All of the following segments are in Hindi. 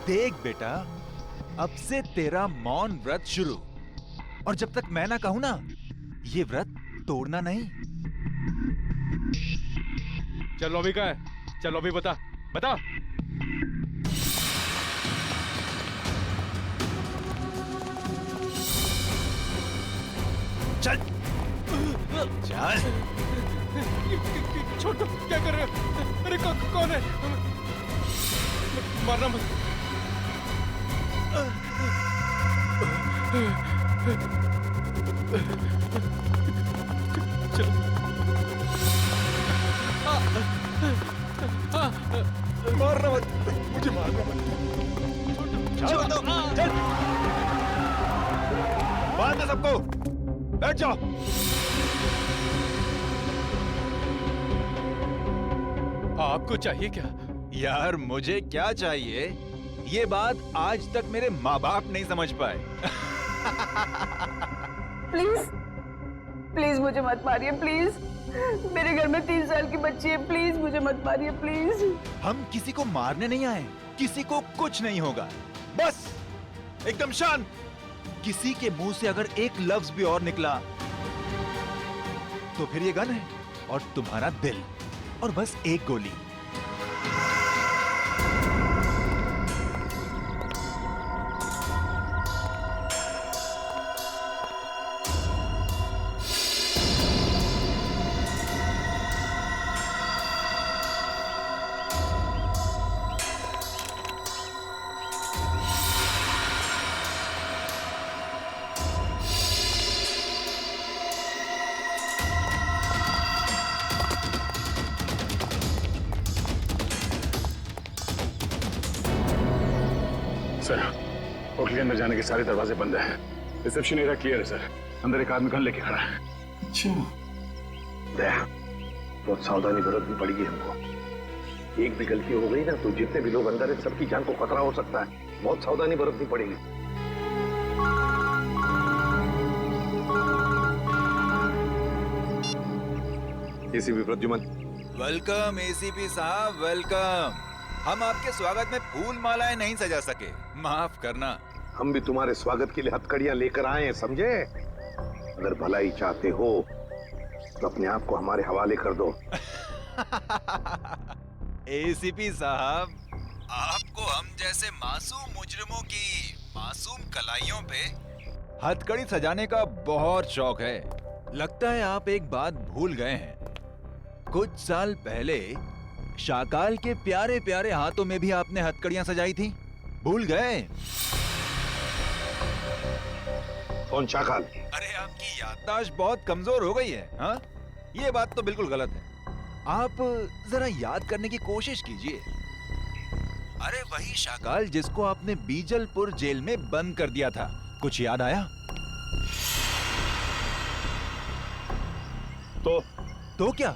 देख बेटा, अब से तेरा मौन व्रत शुरू, और जब तक मैं ना कहूं ना, ये व्रत तोड़ना नहीं। चल लॉबी का है, चल लॉबी बता बता। चल चल। छोड़ दो, क्या कर रहे हो? अरे कौन है? मारना मत। चल। मारना मत, मुझे मारना मत। छोड़ दो, चल। बांध दो सबको, बैठ जाओ। आपको चाहिए क्या? यार मुझे क्या चाहिए, ये बात आज तक मेरे माँ बाप नहीं समझ पाए। प्लीज प्लीज मुझे मत मारिए, प्लीज। मेरे घर में 3 साल की बच्ची है, प्लीज मुझे मत मारिए, प्लीज। हम किसी को मारने नहीं आए, किसी को कुछ नहीं होगा, बस एकदम शांत। किसी के मुंह से अगर एक लफ्ज भी और निकला तो फिर ये गन है और तुम्हारा दिल, और बस एक गोली। सर, होटल के अंदर जाने के सारे दरवाजे बंद हैं। रिसेप्शन एरिया क्लियर है सर। अंदर एक आदमी गन लेके खड़ा है। अच्छा, दया, बहुत सावधानी बरतनी पड़ेगी हमको। एक भी गलती हो गई ना तो जितने भी लोग अंदर है सबकी जान को खतरा हो सकता है। बहुत सावधानी बरतनी पड़ेगी। एसीपी प्रद्युमन। वेलकम एसीपी साहब, वेलकम। हम आपके स्वागत में फूल मालाएं नहीं सजा सके, माफ करना। हम भी तुम्हारे स्वागत के लिए हथकड़ियां लेकर आए हैं, समझे? अगर भलाई चाहते हो तो अपने आप को हमारे हवाले कर दो। एसीपी साहब, आपको हम जैसे मासूम मुजरिमों की मासूम कलाइयों पे हथकड़ी सजाने का बहुत शौक है। लगता है आप एक बात भूल गए हैं। कुछ साल पहले शाकाल के प्यारे प्यारे हाथों में भी आपने हथकड़ियां सजाई थी, भूल गए? कौन शाकाल? अरे आपकी याददाश्त बहुत कमजोर हो गई है। हाँ, ये बात तो बिल्कुल गलत है। आप जरा याद करने की कोशिश कीजिए। अरे वही शाकाल जिसको आपने बीजलपुर जेल में बंद कर दिया था, कुछ याद आया? तो क्या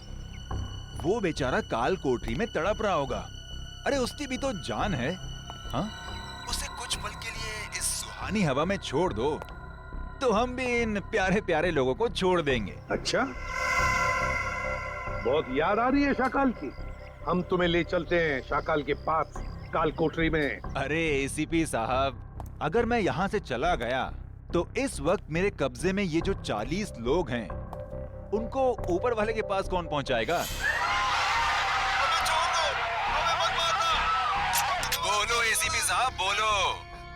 वो बेचारा काल कोठरी में तड़प रहा होगा। अरे उसकी भी तो जान है। हाँ, उसे कुछ पल के लिए इस सुहानी हवा में छोड़ दो तो हम भी इन प्यारे प्यारे लोगों को छोड़ देंगे। अच्छा, बहुत याद आ रही है शाकाल की। हम तुम्हें ले चलते हैं शाकाल के पास, काल कोठरी में। अरे एसीपी साहब, अगर मैं यहाँ से चला गया तो इस वक्त मेरे कब्जे में ये जो 40 लोग हैं, उनको ऊपर वाले के पास कौन पहुंचाएगा? बोलो एसीपी साहब, बोलो।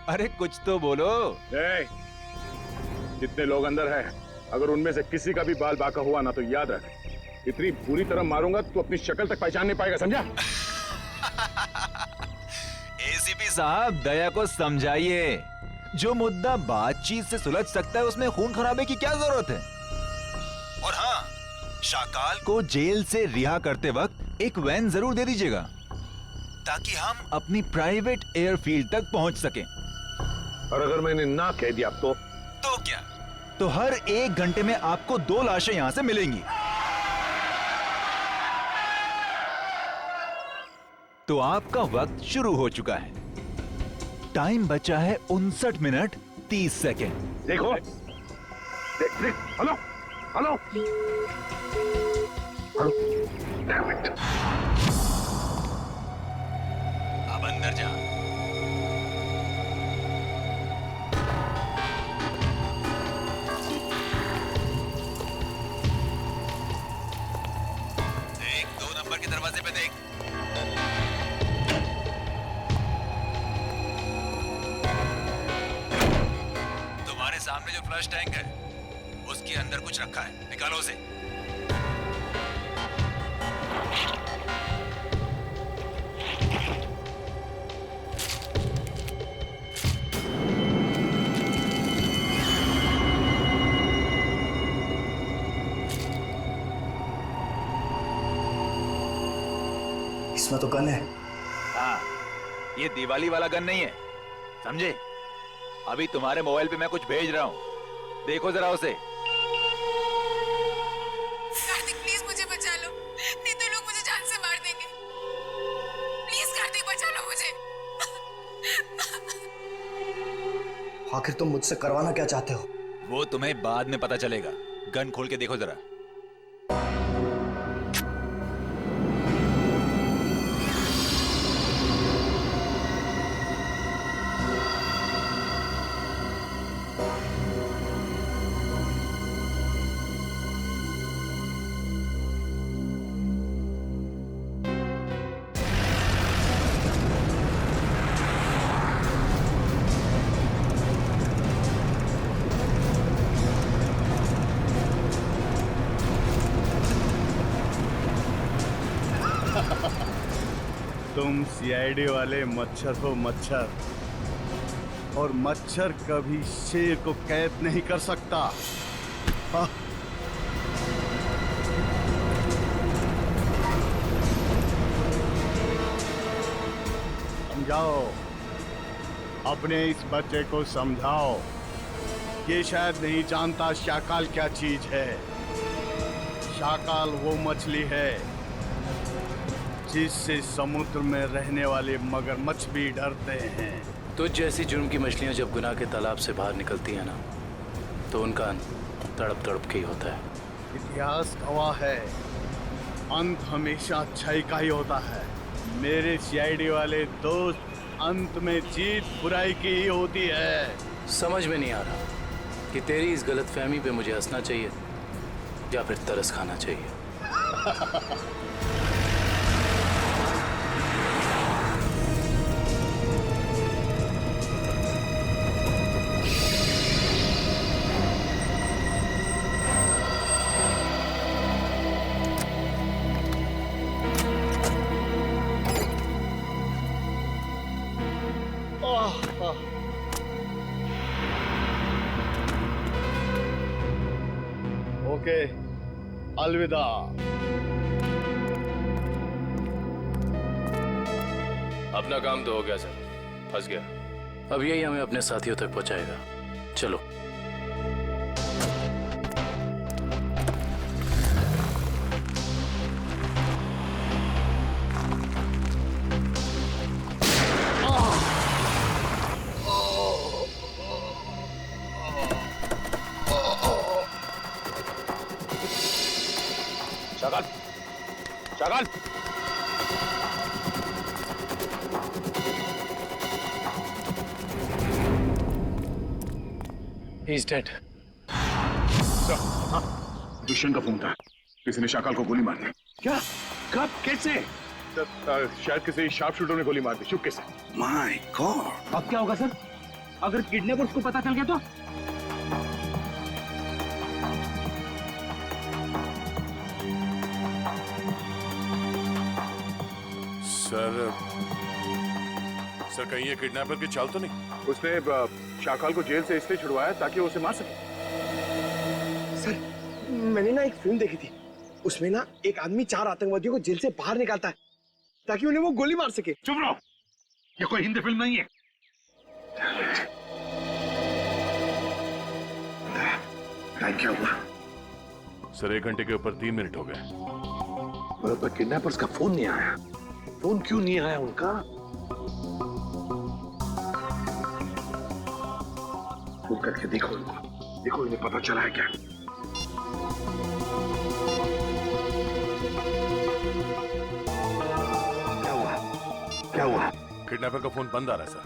अरे कुछ तो बोलो। जितने लोग अंदर हैं, अगर उनमें से किसी का भी बाल बांका हुआ ना तो याद रख, इतनी बुरी तरह मारूंगा तो अपनी शक्ल तक पहचान नहीं पाएगा, समझा? एसीपी साहब, दया को समझाइए। जो मुद्दा बातचीत से सुलझ सकता है उसमें खून खराबे की क्या जरूरत है? और हाँ, शाकाल को जेल से रिहा करते वक्त एक वैन जरूर दे दीजिएगा ताकि हम अपनी प्राइवेट एयरफील्ड तक पहुंच सकें। और अगर मैंने ना कह दिया तो क्या? तो हर 1 घंटे में आपको 2 लाशें यहां से मिलेंगी। तो आपका वक्त शुरू हो चुका है। टाइम बचा है 59 मिनट 30 सेकेंड। देखो, देख, hello hello hello. Damn it. अब अंदर जा। नंबर के दरवाजे पे देख। तुम्हारे सामने जो फ्लश टैंक है उसके अंदर कुछ रखा है, निकालो उसे। इसमें तो गन है। हाँ, ये दिवाली वाला गन नहीं है, समझे? अभी तुम्हारे मोबाइल पे मैं कुछ भेज रहा हूँ, देखो जरा उसे। कार्तिक प्लीज मुझे बचा लो, नहीं तो लोग मुझे जान से मार देंगे। प्लीज कार्तिक बचा लो मुझे। आखिर तुम मुझसे करवाना क्या चाहते हो? वो तुम्हें बाद में पता चलेगा। गन खोल के देखो जरा। तुम सीआईडी वाले मच्छर हो मच्छर, और मच्छर कभी शेर को कैद नहीं कर सकता। हाँ। समझाओ, अपने इस बच्चे को समझाओ। ये शायद नहीं जानता शाकाल क्या चीज है। शाकाल वो मछली है जिससे समुद्र में रहने वाले मगरमच्छ भी डरते हैं। तो जैसी जुर्म की मछलियां जब गुनाह के तालाब से बाहर निकलती हैं ना, तो उनका अंत तड़प तड़प के ही होता है। इतिहास गवाह है, अंत हमेशा अच्छाई का ही होता है। मेरे सीआईडी वाले दोस्त, अंत में जीत बुराई की ही होती है। समझ में नहीं आ रहा कि तेरी इस गलतफहमी पे मुझे हंसना चाहिए या फिर तरस खाना चाहिए। ओके, अलविदा। अपना काम तो हो गया सर, फंस गया। अब यही हमें अपने साथियों तक पहुंचाएगा। चलो। शाकाल, शाकाल। He's dead. दुष्यंत का फोन था, किसी ने शाकाल को गोली मार दी। क्या? कब? कैसे? शायद किसी शार्प शूटर ने गोली मार दी। चुपके से। My God! अब क्या होगा सर? अगर किडनैपर्स को पता चल गया तो? सर कहीं ये किडनैपर की चाल तो नहीं? उसने शाकाल को जेल से इसलिए छुड़वाया ताकि वो उसे मार सके। सर, मैंने ना एक फिल्म देखी थी, उसमें ना एक आदमी 4 आतंकवादियों को जेल से बाहर निकालता है ताकि उन्हें वो गोली मार सके। चुप रहो, ये कोई हिंदी फिल्म नहीं है। क्या हुआ? सर 1 घंटे के ऊपर 3 मिनट हो गए। पर किडनैपर्स का फोन नहीं आया। फोन क्यों नहीं आया उनका? फोन करके देखो इनको, देखो इन्हें पता चला है क्या? क्या हुआ? क्या हुआ? किडनैपर का फोन बंद आ रहा है सर।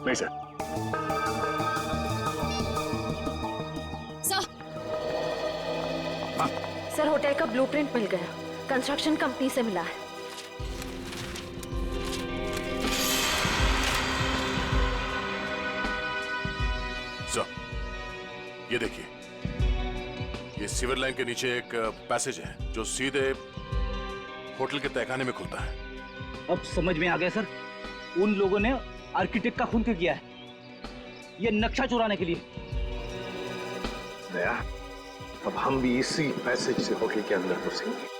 नहीं सर। सर होटल का ब्लूप्रिंट मिल गया, कंस्ट्रक्शन कंपनी से मिला है। सर, ये देखिए, ये सीवर लाइन के नीचे एक पैसेज है जो सीधे होटल के तहखाने में खुलता है। अब समझ में आ गया सर, उन लोगों ने आर्किटेक्ट का खून क्यों किया है, ये नक्शा चुराने के लिए। दया, अब हम भी इसी पैसेज से होटल के अंदर घुसेंगे।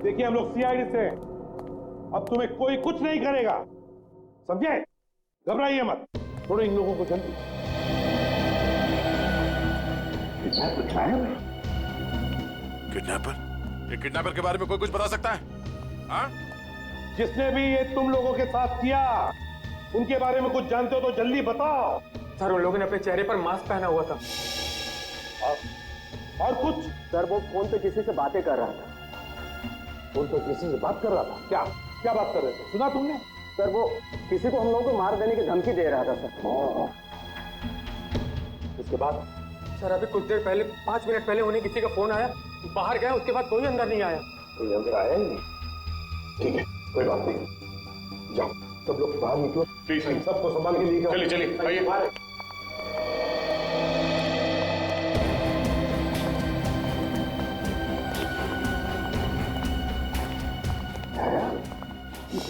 देखिए हम लोग सीआईडी से, अब तुम्हें कोई कुछ नहीं करेगा, समझे? घबराइए मत, छोड़ो इन लोगों को जल्दी। किडनैपर? ये किडनैपर के बारे में कोई कुछ बता सकता है? हाँ? जिसने भी ये तुम लोगों के साथ किया, उनके बारे में कुछ जानते हो तो जल्दी बताओ। सर, उन लोगों ने अपने चेहरे पर मास्क पहना हुआ था। और कुछ? सर, वो फोन पे किसी से बातें कर रहा था। फोन पे किसी से बात कर रहा था? क्या क्या बात कर रहे थे, सुना तुमने? सर, वो किसी को हम लोगों को मार देने की धमकी दे रहा था सर। उसके बाद? सर, अभी कुछ देर पहले, 5 मिनट पहले उन्हें किसी का फोन आया, बाहर गए, उसके बाद कोई अंदर नहीं आया। कोई अंदर आया ही नहीं? ठीक है, कोई बात नहीं, जाओ सब लोग बाहर निकलो, सबको संभाल के लिए। चलिए चलिए, आइए।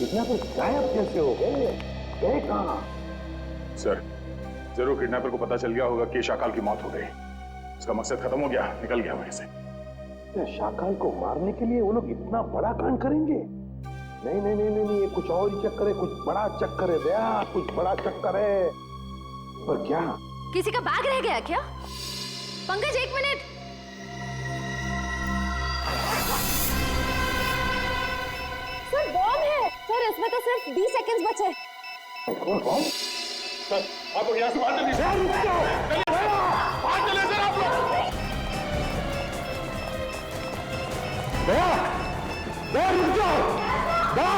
किडनैपर गायब कैसे हो गए? गए कहाँ? सर, जरूर किडनैपर को पता चल गया होगा कि शाकाल की मौत हो गई। उसका मकसद खत्म हो गया, निकल गया वहीं से। क्या शाकाल को मारने के लिए वो लोग इतना बड़ा कांड करेंगे? नहीं नहीं नहीं नहीं, ये कुछ और ही चक्कर है, कुछ बड़ा चक्कर है दया, कुछ बड़ा चक्कर है। पर क्या? किसी का बैग रह गया क्या? पंकज, 1 मिनट। सर, बॉम्ब है। सर, इसमें तो सिर्फ 20 सेकंड्स बचे। कौन बॉम्ब? सर, आप लोग यहाँ से बाहर चलिए। बाहर चले सर आप लोग। दया, दया रुक जाओ। दया।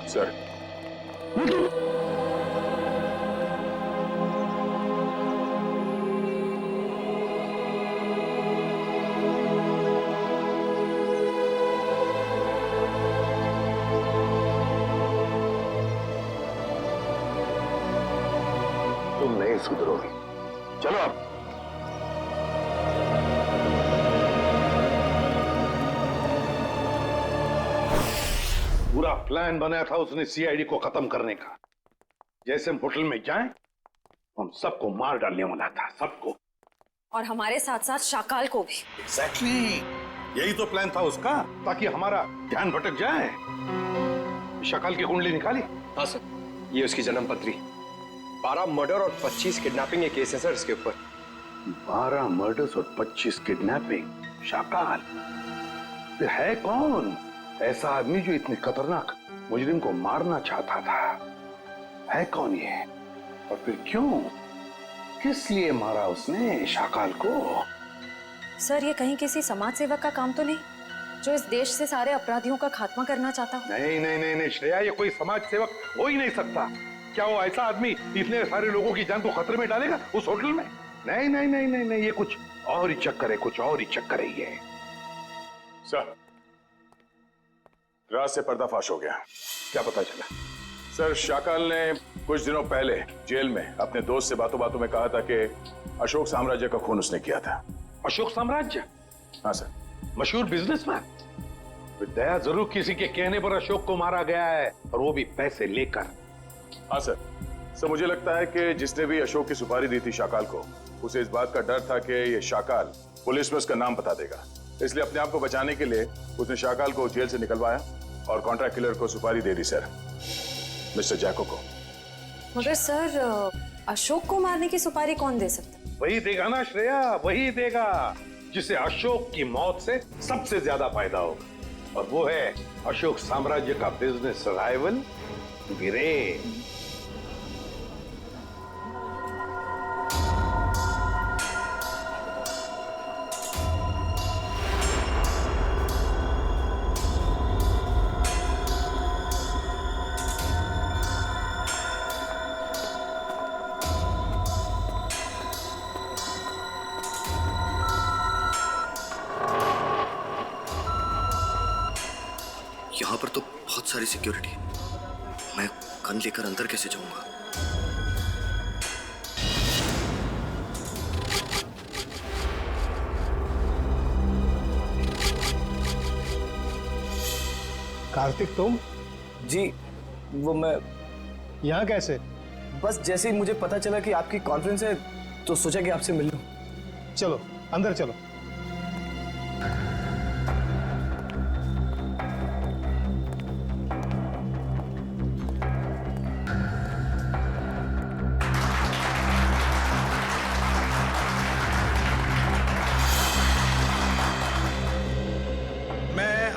सर, तुम नहीं सुधरोगे, चलो अब। पूरा प्लान बनाया था उसने सीआईडी को खत्म करने का। जैसे हम होटल में जाएं, हम सबको मार डालने वाला था, सबको। और हमारे साथ साथ शाकाल को भी। एग्जैक्टली, यही तो प्लान था उसका, ताकि हमारा ध्यान भटक जाए। शाकाल की कुंडली निकाली? हाँ सर, ये उसकी जन्म पत्री। 12 मर्डर और 25 किडनैपिंग के केस है सर इसके ऊपर। 12 मर्डर्स और 25 किडनैपिंग। शाकाल फिर है कौन ऐसा आदमी जो इतने खतरनाक मुजरिम को मारना चाहता था? है कौन ये, और फिर क्यों? किस लिए मारा उसने शाकाल को? सर ये कहीं किसी समाज सेवक का काम तो नहीं जो इस देश से सारे अपराधियों का खात्मा करना चाहता हो? नहीं नहीं नहीं नहीं श्रेया, ये कोई समाज सेवक हो ही नहीं सकता। क्या वो ऐसा आदमी इतने सारे लोगों की जान को खतरे में डालेगा उस होटल में? नहीं नहीं नहीं नहीं नहीं, ये कुछ और ही चक्कर है, कुछ और ही चक्कर है ये। सर, रात से पर्दाफाश हो गया। क्या पता चला? सर, शाकाल ने कुछ दिनों पहले जेल में अपने दोस्त से बातों बातों में कहा था कि अशोक साम्राज्य का खून उसने किया था। अशोक साम्राज्य? हाँ सर। मशहूर बिजनेसमैन। दया जरूर किसी के कहने पर अशोक को मारा गया है, और वो भी पैसे लेकर। हाँ सर। सर, मुझे लगता है कि जिसने भी अशोक की सुपारी दी थी शाकाल को, उसे इस बात का डर था कि ये शाकाल पुलिस में उसका नाम बता देगा, इसलिए अपने आप को बचाने के लिए उसने शाकाल को जेल से निकलवाया और कॉन्ट्रैक्ट किलर को सुपारी दे दी सर, मिस्टर जैको को। मगर सर, अशोक को मारने की सुपारी कौन दे सकता? वही देगा ना श्रेया, वही देगा जिसे अशोक की मौत से सबसे ज्यादा फायदा होगा, और वो है अशोक साम्राज्य का बिजनेस राइवल वीरेन। यहाँ पर तो बहुत सारी सिक्योरिटी है, मैं गन लेकर अंदर कैसे जाऊंगा? कार्तिक तुम? जी, वो मैं यहाँ कैसे? बस जैसे ही मुझे पता चला कि आपकी कॉन्फ्रेंस है तो सोचा कि आपसे मिल लूं। चलो अंदर चलो।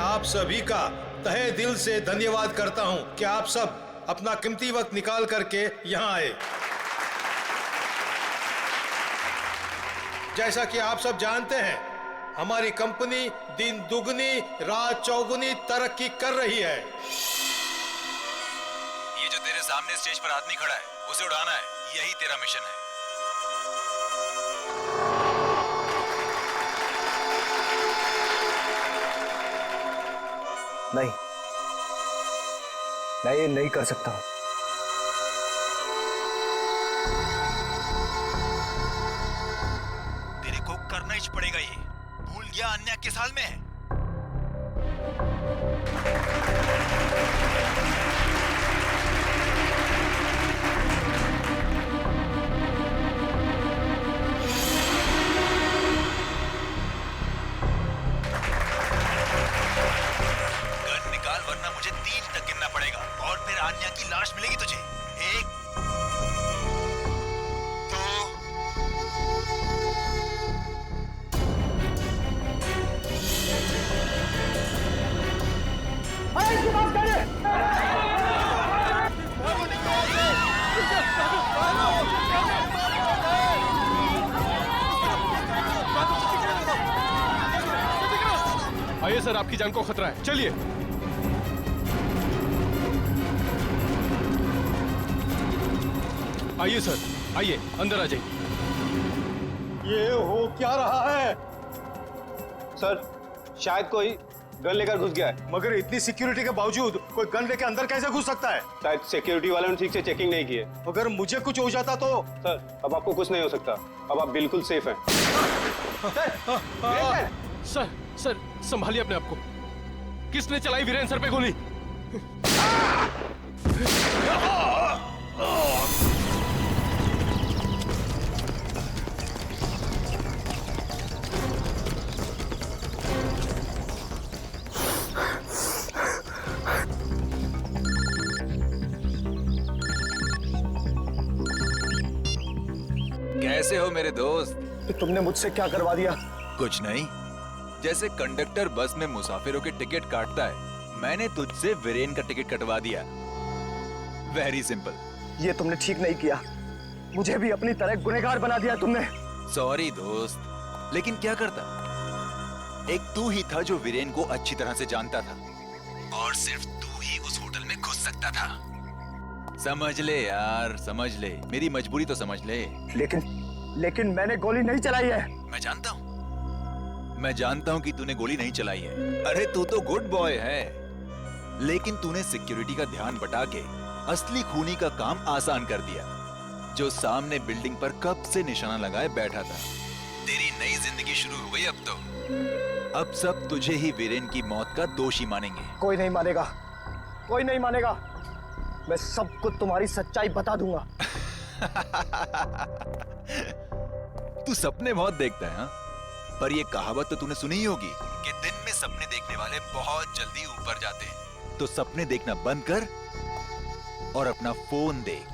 आप सभी का तहे दिल से धन्यवाद करता हूं कि आप सब अपना कीमती वक्त निकाल करके यहां आए। जैसा कि आप सब जानते हैं, हमारी कंपनी दिन दुगनी रात चौगुनी तरक्की कर रही है। ये जो तेरे सामने स्टेज पर आदमी खड़ा है, उसे उड़ाना है, यही तेरा मिशन है। नहीं, मैं ये नहीं कर सकता हूं। तेरे को करना ही पड़ेगा ये। भूल गया अन्य किस हाल में है? वरना मुझे 3 तक गिनना पड़ेगा और फिर आन्या की लाश मिलेगी तुझे। 1 2 आइए सर, आपकी जान को खतरा है, चलिए। आइए सर, आइए अंदर आ जाइए। ये हो क्या रहा है? सर, शायद कोई गन लेकर घुस गया है। मगर इतनी सिक्योरिटी के बावजूद कोई गन लेकर अंदर कैसे घुस सकता है? शायद सिक्योरिटी वालों ने ठीक से चेकिंग नहीं की है। अगर मुझे कुछ हो जाता तो? सर, अब आपको कुछ नहीं हो सकता, अब आप बिल्कुल सेफ हैं। सर, सर संभालिए अपने आप को। किसने चलाई वीरेन सर पे गोली? कैसे हो मेरे दोस्त? तो तुमने मुझसे क्या करवा दिया? कुछ नहीं, जैसे कंडक्टर बस में मुसाफिरों के टिकट काटता है, मैंने तुझसे वीरेन का टिकट कटवा दिया। Very simple. ये तुमने ठीक नहीं किया। मुझे भी अपनी तरह गुनहगार बना दिया तुमने। सॉरी दोस्त, लेकिन क्या करता? एक तू ही था जो वीरेन को अच्छी तरह से जानता था और सिर्फ तू ही उस होटल में घुस सकता था। समझ ले यार, समझ ले, मेरी मजबूरी तो समझ ले। लेकिन मैंने गोली नहीं चलाई है। मैं जानता हूँ कि तूने गोली नहीं चलाई है। अरे तू तो गुड बॉय है, लेकिन तूने सिक्योरिटी का ध्यान बटा के असली खूनी का काम आसान कर दिया, जो सामने बिल्डिंग पर कब से निशाना लगाए बैठा था। तेरी नई जिंदगी शुरू हो गई अब तो। अब सब तुझे ही वीरेन की मौत का दोषी मानेंगे। कोई नहीं मानेगा, कोई नहीं मानेगा। मैं सबको तुम्हारी सच्चाई बता दूंगा। तू सपने बहुत देखता है, हाँ? पर ये कहावत तो तूने सुनी ही होगी कि दिन में सपने देखने वाले बहुत जल्दी ऊपर जाते हैं। तो सपने देखना बंद कर और अपना फोन देख।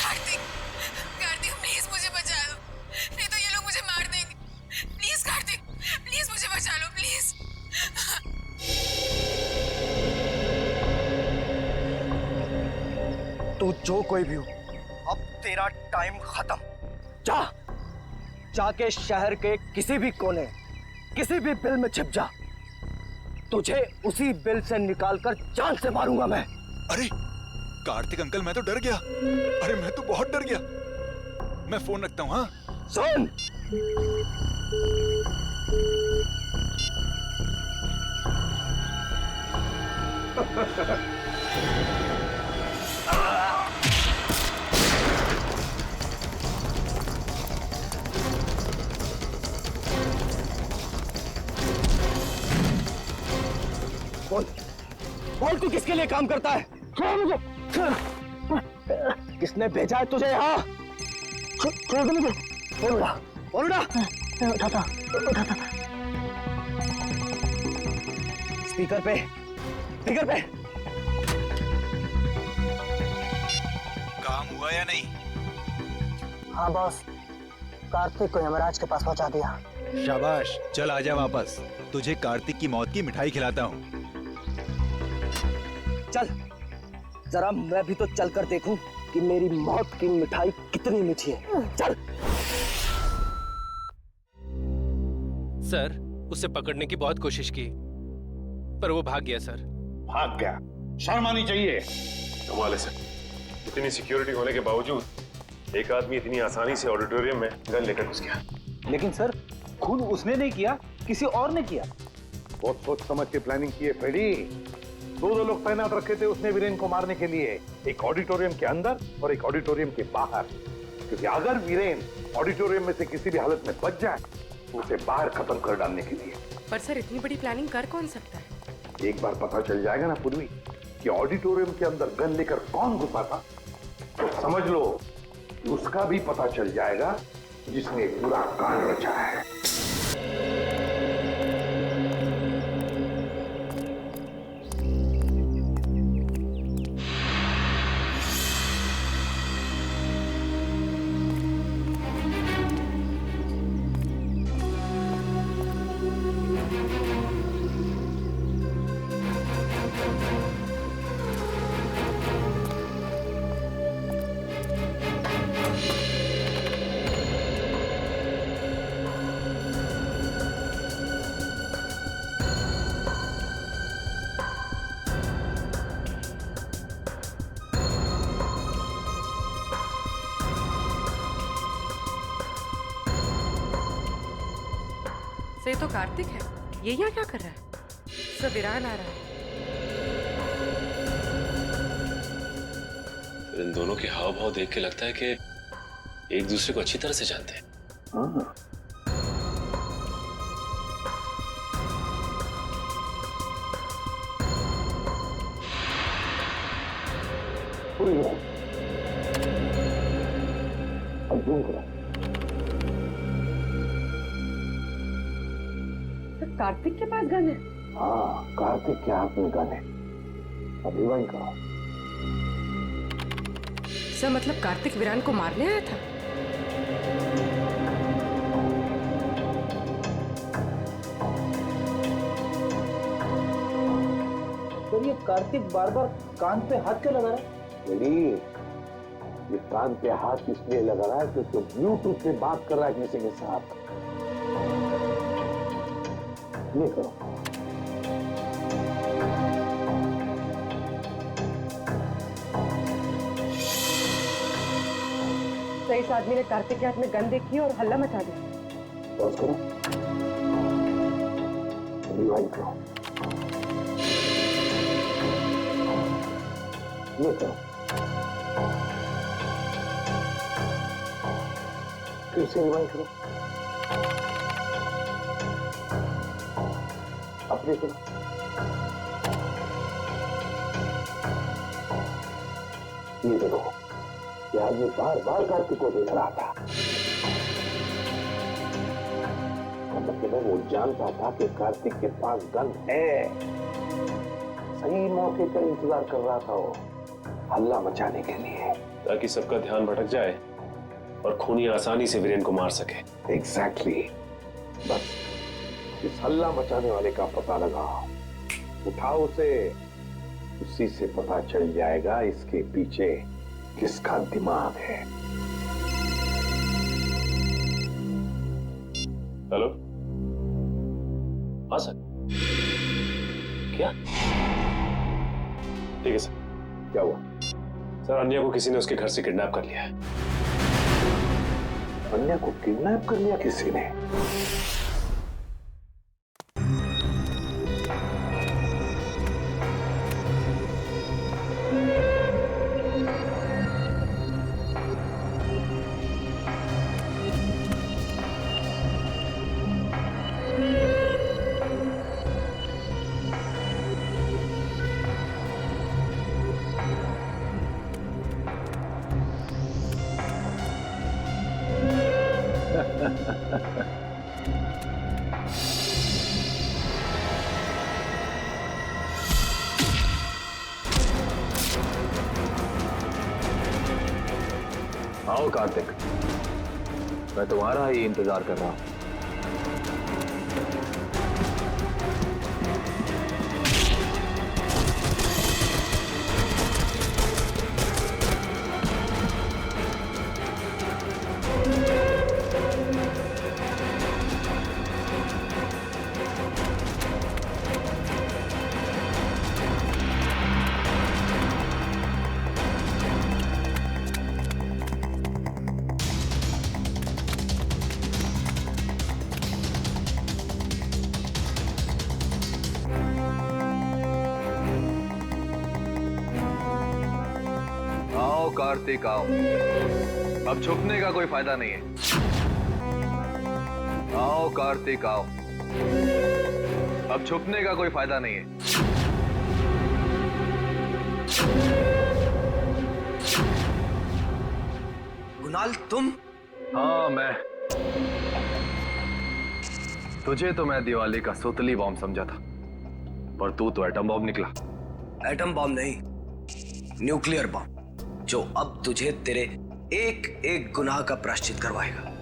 कार्तिक, कार्तिक प्लीज मुझे बचा लो, नहीं तो ये लोग मुझे मार देंगे। प्लीज कार्तिक, प्लीज मुझे बचा लो, प्लीज। तू जो कोई भी हो, अब तेरा टाइम खत्म। जाके शहर के किसी भी कोने, किसी भी बिल में छिप जा। तुझे उसी बिल से निकालकर जान से मारूंगा मैं। अरे कार्तिक अंकल, मैं तो डर गया। अरे मैं तो बहुत डर गया। मैं फोन रखता हूँ। हाँ सुन, बोल तू किसके लिए काम करता है? मुझे किसने भेजा है तुझे यहाँ? उठा स्पीकर पे काम हुआ या नहीं? हाँ बॉस, कार्तिक को यमराज के पास पहुंचा दिया। शाबाश, चल आजा वापस। तुझे कार्तिक की मौत की मिठाई खिलाता हूँ। चल, जरा मैं भी तो चल कर देखूं कि मेरी मौत की मिठाई कितनी मीठी है। चल। सर, उसे पकड़ने की बहुत कोशिश की, पर वो भाग गया सर। भाग गया? शर्म आनी चाहिए। कमाल है सर, इतनी सिक्योरिटी होने के बावजूद एक आदमी इतनी आसानी से ऑडिटोरियम में गन लेकर घुस गया। लेकिन सर, खून उसने नहीं किया, किसी और ने किया। बहुत सोच समझ के प्लानिंग की है फ्रेडी। दो लोग तैनात रखे थे उसने वीरेन को मारने के लिए, एक ऑडिटोरियम के अंदर और एक ऑडिटोरियम के बाहर। क्योंकि अगर वीरेन ऑडिटोरियम में से किसी भी हालत में बच जाए तो उसे बाहर खत्म कर डालने के लिए। पर सर, इतनी बड़ी प्लानिंग कर कौन सकता है? एक बार पता चल जाएगा ना पूर्वी कि ऑडिटोरियम के अंदर गन लेकर कौन घुसा था, तो समझ लो कि उसका भी पता चल जाएगा जिसने एक बुरा कांड रचा है। ये तो कार्तिक है, ये यहाँ क्या कर रहा है? सब वीरान आ रहा है। इन दोनों के हाव भाव देख के लगता है कि एक दूसरे को अच्छी तरह से जानते हैं। कार्तिक के पास गन है? हाँ, कार्तिक के हाथ में गन है। अभी वही करो। सर, मतलब कार्तिक वीरान को मारने आया था? तो ये कार्तिक बार बार कान पे हाथ क्यों लगा रहा है? ये कान पे हाथ इसलिए लगा रहा है क्योंकि ब्लूटूथ से बात कर रहा है किसी के साथ। ये करो। तो इस आदमी ने कार्तिक के हाथ में गन देखी और हल्ला मचा दिया। बस करो। रिवाइंड करो। ये करो। फिर से रिवाइंड करो। अपने करो। ये देखो, यार ये बार बार कार्तिक को देख रहा था। मतलब वो जानता था कि कार्तिक के पास गन है। सही मौके का इंतजार कर रहा था वो, हल्ला मचाने के लिए, ताकि सबका ध्यान भटक जाए और खूनी आसानी से वीरेन को मार सके। एग्जैक्टली। बस इस हल्ला मचाने वाले का पता लगाओ, उठाओ उसे, उसी से पता चल जाएगा इसके पीछे किसका दिमाग है। हेलो। हाँ सर। क्या? ठीक है सर। क्या हुआ? सर अन्या को किसी ने उसके घर से किडनैप कर लिया है। अन्या को किडनैप कर लिया किसी ने? आओ कार्तिक, मैं तुम्हारा ही इंतजार कर रहा हूं। कार्तिक आओ, अब छुपने का कोई फायदा नहीं है। आओ कार्तिक आओ, अब छुपने का कोई फायदा नहीं है। कुणाल तुम? हाँ मैं। तुझे तो मैं दिवाली का सुतली बॉम्ब समझा था, पर तू तो एटम बॉम्ब निकला। एटम बॉम्ब नहीं, न्यूक्लियर बॉम्ब, जो अब तुझे तेरे एक एक गुनाह का प्रायश्चित करवाएगा।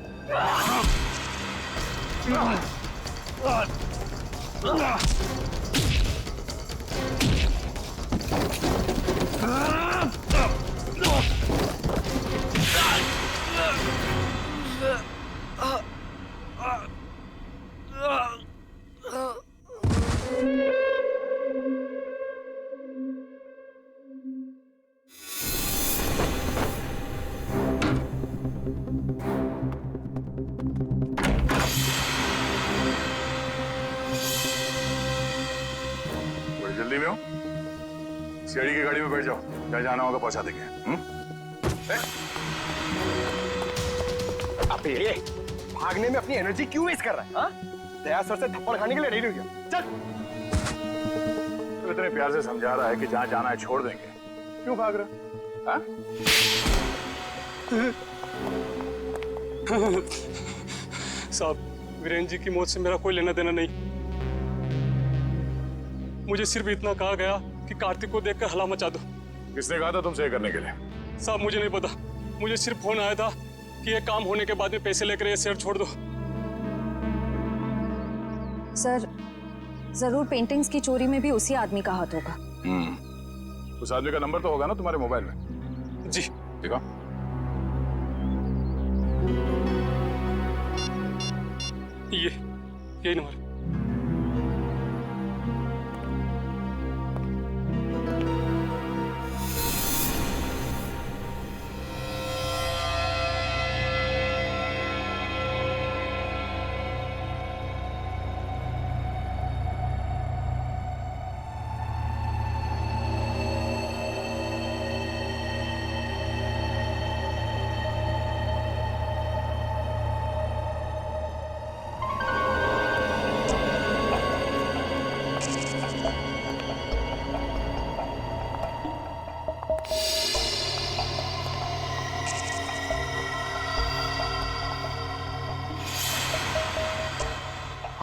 जल्दी में हो, सीआईडी की गाड़ी में बैठ जाओ, जहाँ जाना होगा पहुंचा देंगे। अबे ये भागने में अपनी एनर्जी क्यों वेस्ट कर रहा है? हाँ? दया सर से थप्पड़ खाने के लिए रेडी हो गया। चल। तो इतने प्यार से समझा रहा है कि जहाँ जाना है छोड़ देंगे, क्यों भाग रहा? हाँ? साहब, वीरेन जी की मौत से मेरा कोई लेना देना नहीं। मुझे सिर्फ इतना कहा गया कि कार्तिक को देखकर हल्ला मचा दो। किसने कहा था तुमसे ये करने के लिए? साहब मुझे नहीं पता, मुझे सिर्फ फोन आया था कि ये काम होने के बाद में पैसे लेकर ये शहर छोड़ दो। सर, जरूर पेंटिंग्स की चोरी में भी उसी आदमी का हाथ होगा। उस आदमी का नंबर तो होगा ना तुम्हारे मोबाइल में? जी। ठीक है। ये नंबर।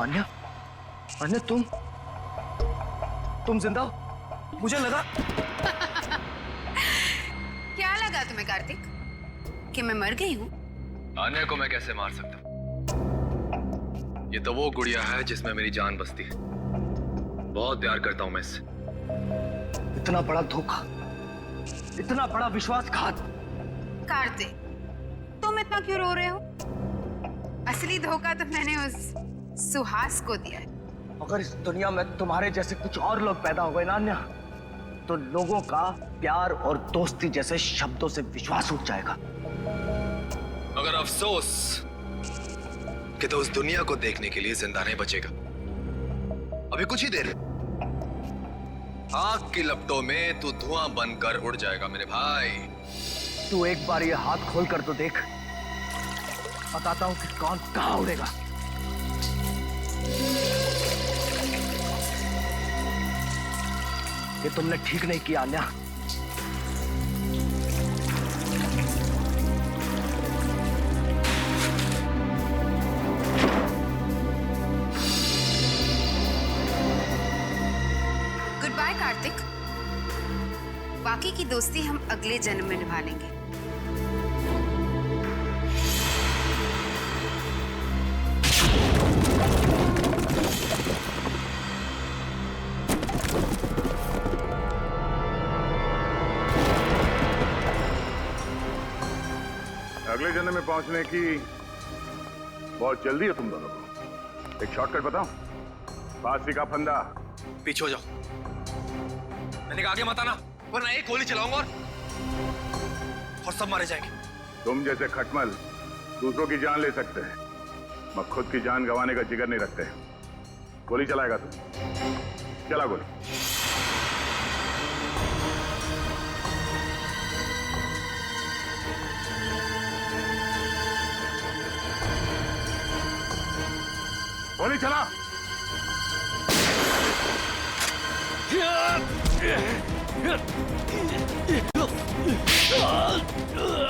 अन्या, अन्या तुम जिंदा हो? मुझे लगा। क्या लगा तुम्हें कार्तिक कि मैं मर गई हूँ? अन्या को मैं कैसे मार सकता हूँ? ये तो वो गुड़िया है जिसमें मेरी जान बसती है। बहुत प्यार करता हूँ मैं इससे। इतना बड़ा धोखा, इतना बड़ा विश्वासघात। कार्तिक, तुम इतना क्यों रो रहे हो? असली धोखा तो मैंने उस सुहास को दिया है। अगर इस दुनिया में तुम्हारे जैसे कुछ और लोग पैदा हो गए ना अन्या, तो लोगों का प्यार और दोस्ती जैसे शब्दों से विश्वास उठ जाएगा। मगर अफसोस कि तो उस दुनिया को देखने के लिए जिंदा नहीं बचेगा। अभी कुछ ही देर, आग की लपटों में तू धुआं बनकर उड़ जाएगा मेरे भाई। तू एक बार ये हाथ खोल कर तो देख, बताता हूं कि कौन कहां उड़ेगा। ये तुमने ठीक नहीं किया अन्या। गुड बाय कार्तिक, बाकी की दोस्ती हम अगले जन्म में निभा लेंगे। अगले जन्म में पहुंचने की बहुत जल्दी है तुम दोनों को। एक शॉर्टकट बताऊं? फांसी का फंदा। पीछे हो जाओ। मैंने कहा आगे मत आना, वरना एक गोली चलाऊंगा और सब मारे जाएंगे। तुम जैसे खटमल दूसरों की जान ले सकते हैं, मगर खुद की जान गंवाने का जिगर नहीं रखते। गोली चलाएगा तू? चला गोली। गोली चला।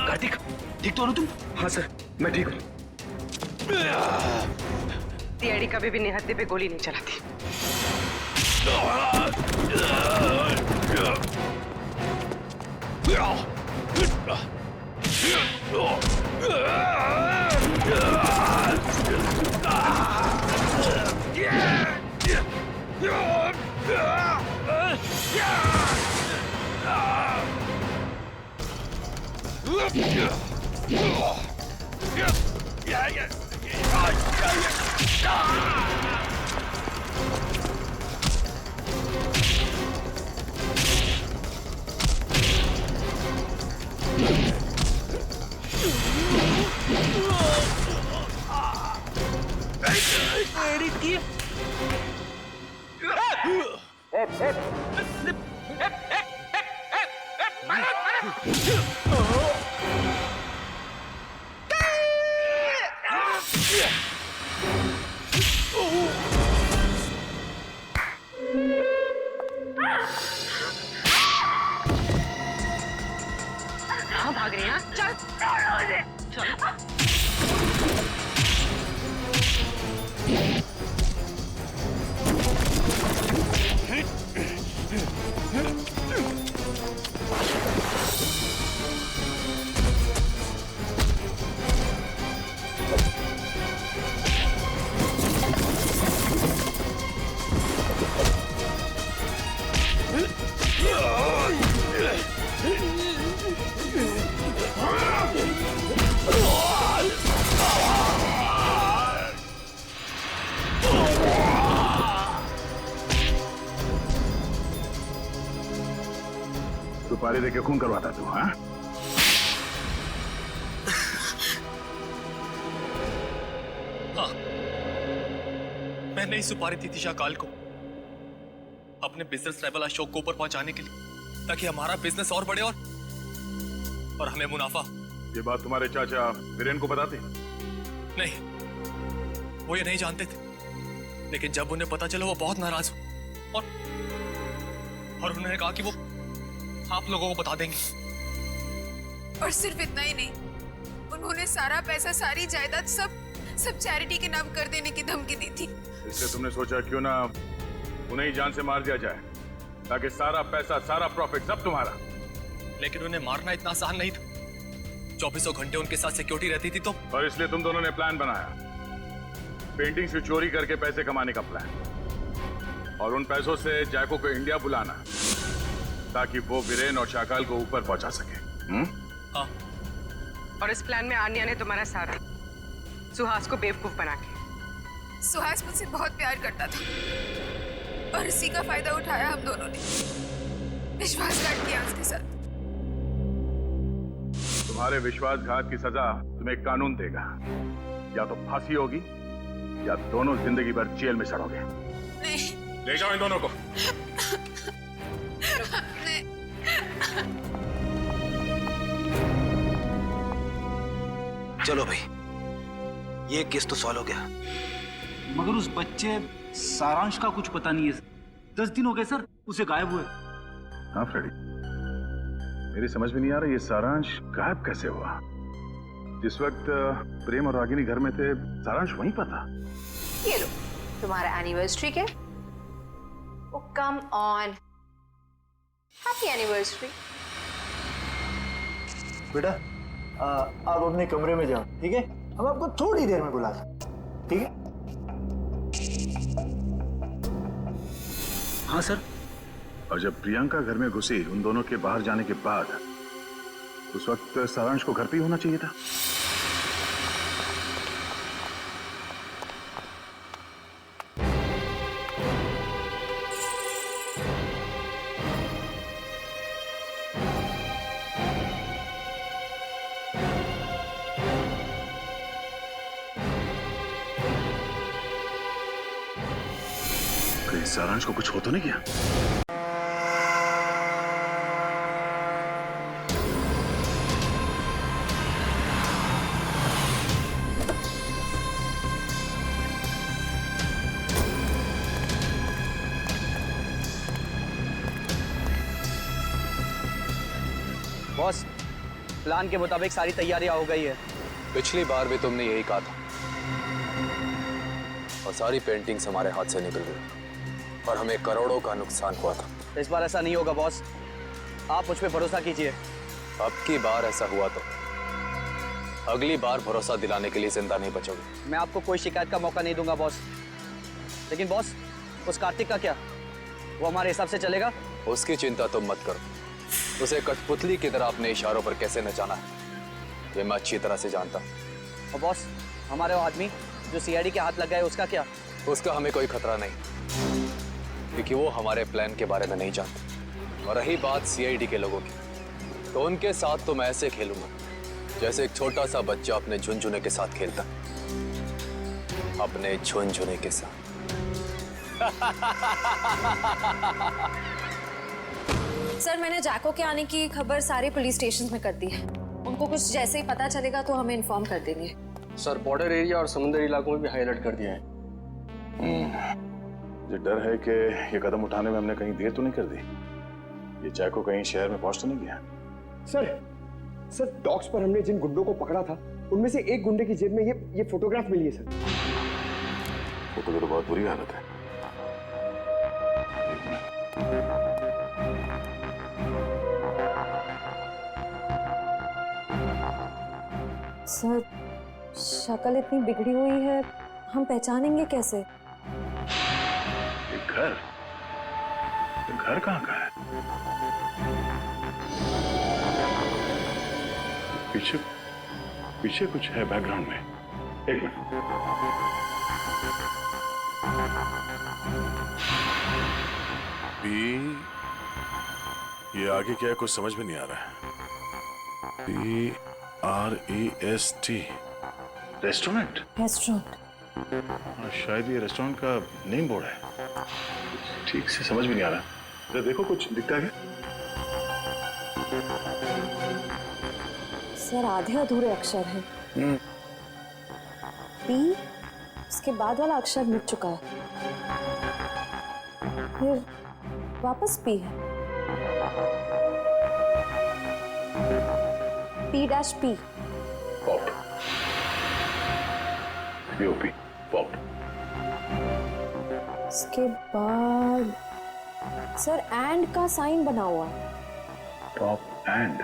कार्तिक, ठीक तो हो तुम? हाँ सर, मैं ठीक हूँ। तियाड़ी कभी भी निहत्थे पे गोली नहीं चलाती। कहाँ भाग रही हैं? चल Oh! सुपारी देके खून करवाता तू? हाँ, हाँ, मैंने ही सुपारी दी थी शाकाल को अपने बिजनेस लेवल अशोक को ऊपर पहुंचाने के लिए, ताकि हमारा बिजनेस और बढ़े और हमें मुनाफा। ये बात तुम्हारे चाचा वीरेन को बताते? नहीं, वो ये नहीं जानते थे, लेकिन जब उन्हें पता चला वो बहुत नाराज हुए और उन्होंने कहा कि वो आप लोगों को बता देंगे। और सिर्फ इतना ही नहीं, उन्होंने सारा पैसा, सारी जायदाद सब चैरिटी के नाम कर देने की धमकी दी थी। इसलिए तुमने सोचा क्यों ना उन्हें ही जान से मार दिया जाए, ताकि सारा पैसा, सारा प्रॉफिट सब तुम्हारा। लेकिन उन्हें मारना इतना आसान नहीं था, 24 घंटे उनके साथ सिक्योरिटी रहती थी तो। और इसलिए तुम दोनों ने प्लान बनाया, पेंटिंग्स की चोरी करके पैसे कमाने का प्लान, और उन पैसों से जैको को इंडिया बुलाना ताकि वो वीरेन और शाकाल को ऊपर पहुंचा सके। हाँ। और इस प्लान में आन्या ने तुम्हारा साथ दिया, सुहास को बेवकूफ बना के। सुहास मुझसे बहुत प्यार करता था और इसी का फायदा उठाया हम दोनों ने, विश्वासघात किया उसके साथ। तुम्हारे विश्वासघात की सजा तुम्हें कानून देगा, या तो फांसी होगी या दोनों जिंदगी भर जेल में सड़ोगे। नहीं। ले जाओ इन दोनों को। नहीं। चलो भाई, ये केस तो सॉल्व हो गया। मगर उस बच्चे सारांश का कुछ पता नहीं है। 10 दिन हो गए सर उसे गायब हुए। हाँ फ्रेडी, मेरी समझ में नहीं आ रहा ये सारांश गायब कैसे हुआ। जिस वक्त प्रेम और रागिनी घर में थे, सारांश वहीं पर था। ये लो तुम्हारा एनिवर्सरी के। ओ कम ऑन, हैप्पी एनिवर्सरी। बेटा आप अपने कमरे में जाओ, ठीक है? हम आपको थोड़ी देर में बुला सकते, ठीक है? हाँ सर। और जब प्रियंका घर में घुसी उन दोनों के बाहर जाने के बाद, उस वक्त सारांश को घर पे ही होना चाहिए था। सारांश को कुछ हो तो नहीं गया? बॉस, प्लान के मुताबिक सारी तैयारियां हो गई है। पिछली बार भी तुमने यही कहा था और सारी पेंटिंग्स हमारे हाथ से निकल गई और हमें करोड़ों का नुकसान हुआ था। इस बार ऐसा नहीं होगा बॉस, आप मुझ पे भरोसा कीजिए। अब की बार ऐसा हुआ तो अगली बार भरोसा दिलाने के लिए जिंदा नहीं बचोगे। मैं आपको कोई शिकायत का मौका नहीं दूंगा बॉस। लेकिन बॉस, उस कार्तिक का क्या? वो हमारे हिसाब से चलेगा? उसकी चिंता तुम मत करो, उसे कठपुतली की तरह अपने इशारों पर कैसे नचाना है ये मैं अच्छी तरह से जानता हूँ। और बॉस, हमारे वो आदमी जो सीआईडी के हाथ लग गया है, उसका क्या? उसका हमें कोई खतरा नहीं, क्योंकि वो हमारे प्लान के बारे में नहीं जानते। और रही बात सीआईडी के लोगों की, तो उनके साथ तो मैं ऐसे खेलूंगा जैसे एक छोटा सा बच्चा अपने झुनझुने के साथ खेलता, अपने झुनझुने के साथ। सर, मैंने जैको के आने की खबर सारे पुलिस स्टेशन में कर दी है। उनको कुछ जैसे ही पता चलेगा तो हमें इन्फॉर्म कर देंगे। सर, बॉर्डर एरिया और समुद्री इलाकों में भी हाई अलर्ट कर दिया है। मुझे डर है कि ये कदम उठाने में हमने कहीं देर तो नहीं कर दी। ये जैको कहीं शहर में पहुंच तो नहीं गया? सर डॉक्स पर हमने जिन गुंडों को पकड़ा था, उनमें से एक गुंडे की जेब में ये फोटोग्राफ मिली है सर। फोटो तो बहुत बुरी हालत है। सर, शक्ल इतनी बिगड़ी हुई है, हम पहचानेंगे कैसे? घर कहाँ का है? पीछे कुछ है बैकग्राउंड में। एक मिनट। ये आगे क्या है कुछ समझ में नहीं आ रहा है। PREST restaurant. शायद ये रेस्टोरेंट का नेम बोर्ड है। ठीक से समझ में नहीं आ रहा। जरा देखो कुछ दिखता है क्या? सर आधे अधूरे अक्षर हैं। पी, उसके बाद वाला अक्षर मिट चुका है, फिर वापस पी है। P-P। पॉप। POP pop. उसके बाद सर एंड का साइन बना हुआ है। Pop and.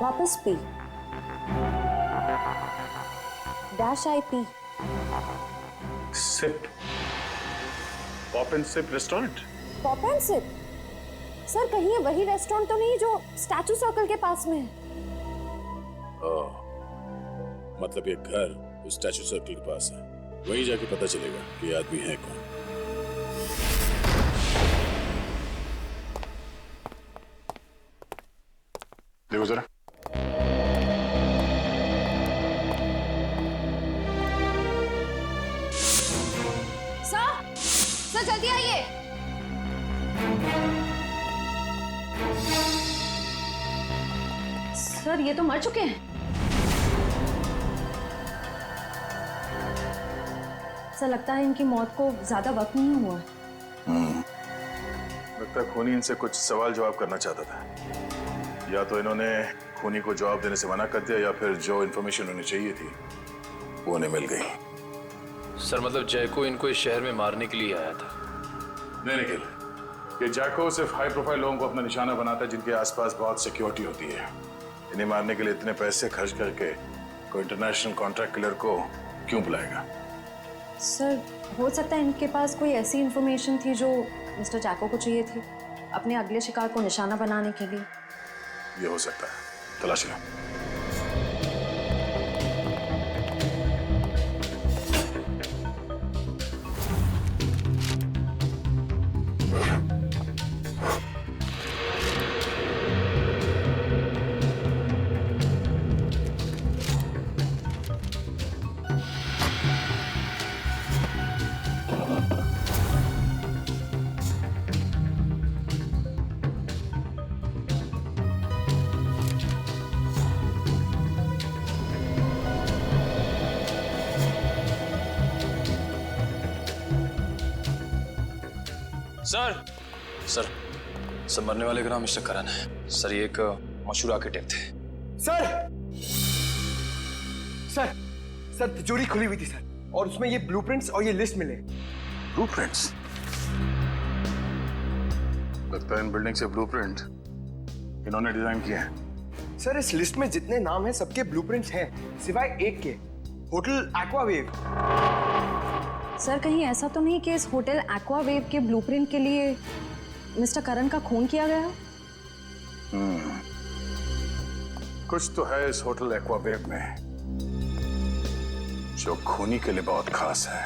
वापस P. -IP। Sip. Pop and sip restaurant. Pop and sip. Sir कहीं ये वही रेस्टोरेंट तो नहीं जो स्टैचू सर्कल के पास में है? मतलब ये घर उस स्टैचू सर्कल के पास है। वहीं जाके पता चलेगा कि ये आदमी है कौन। देखो जरा। सर जल्दी आइए। सर ये तो मर चुके हैं। सर लगता है इनकी मौत को ज्यादा वक्त नहीं हुआ है। लगता है खूनी इनसे कुछ सवाल जवाब करना चाहता था। या तो इन्होंने खूनी को जवाब देने से मना कर दिया या फिर जो इन्फॉर्मेशन उन्हें चाहिए थी वो उन्हें मिल गई। सर मतलब जैको इनको इस शहर में मारने के लिए आया था? नहीं निखिल, ये जैको सिर्फ हाई प्रोफाइल लोगों को अपना निशाना बनाता है जिनके आसपास बहुत सिक्योरिटी होती है। इन्हें मारने के लिए इतने पैसे खर्च करके कोई इंटरनेशनल कॉन्ट्रैक्ट किलर को क्यों बुलाएगा? सर हो सकता है इनके पास कोई ऐसी इंफॉर्मेशन थी जो मिस्टर जैको को चाहिए थी अपने अगले शिकार को निशाना बनाने के लिए। ये हो सकता है, तलाश लो। सर मरने वाले का नाम मिस्टर करण है। सर ये एक मशहूर आर्किटेक्ट थे। सर तिजोरी खुली हुई थी सर, और उसमें ये ब्लूप्रिंट्स और ये लिस्ट मिले। ब्लूप्रिंट्स? लगता है इन बिल्डिंग से ब्लूप्रिंट इन्होंने डिजाइन किए हैं। सर इस लिस्ट में जितने नाम हैं सबके ब्लूप्रिंट्स हैं सिवाय एक के, होटल एक्वावेव। सर कहीं ऐसा तो नहीं कि इस होटल एक्वावेव के ब्लूप्रिंट के लिए मिस्टर करण का खून किया गया? कुछ तो है इस होटल एक्वावेव में जो खूनी के लिए बहुत खास है।